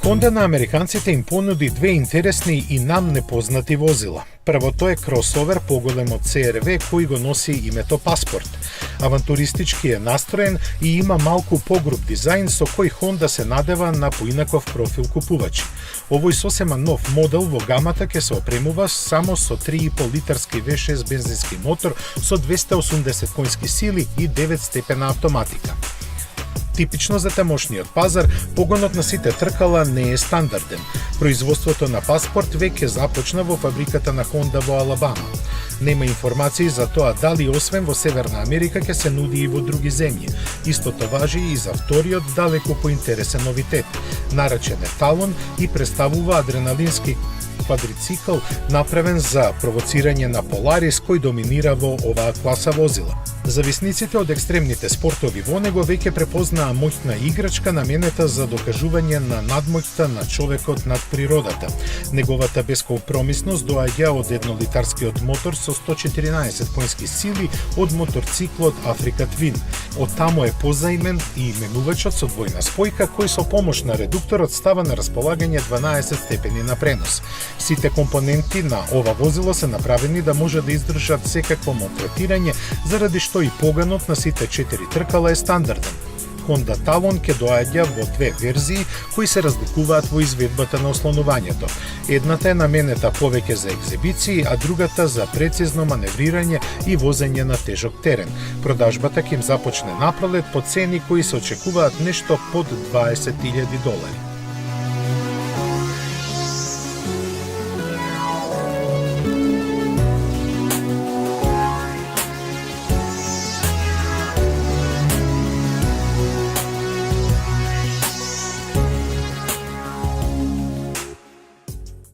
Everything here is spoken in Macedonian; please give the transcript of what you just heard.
Honda на американците им понуди две интересни и нам непознати возила. Првото е кросовер поголем од CR-V кој го носи името Паспорт. Авантуристички е настроен и има малку погруп дизајн со кој Honda се надева на поинаков профил купувачи. Овој сосема нов модел во гамата ќе се опремува само со 3,5 литарски V6 бензински мотор со 280 конски сили и 9 степена автоматика. Типично за тамошниот пазар, погонот на сите тркала не е стандарден. Производството на Паспорт веќе започна во фабриката на Honda во Алабама. Нема информации за тоа дали освен во Северна Америка ќе се нуди и во други земји. Истото важи и за вториот далеку поинтересен новитет. Наречен е Талон и представува адреналински квадрицикл направен за провоцирање на Polaris кој доминира во оваа класа возила. Зависниците од екстремните спортови во него веќе препознаа моќна играчка наменета за докажување на надмоќта на човекот над природата. Неговата бескомпромисност доаѓа од еднолитарскиот мотор со 114 конски сили од моторциклот Africa Twin. Од таму е позаимен и именувачот со двојна спојка кој со помош на редукторот става на располагање 12 степени на пренос. Сите компоненти на ова возило се направени да може да издржат секакво малтретирање, заради што и поганот на сите 4 тркала е стандарден. Honda Talon ќе доаѓа во две верзии кои се разликуваат во изведбата на ослонувањето. Едната е наменета повеќе за екзибиции, а другата за прецизно маневрирање и возење на тежок терен. Продажбата ќе им започне напролет по цени кои се очекуваат нешто под $20,000.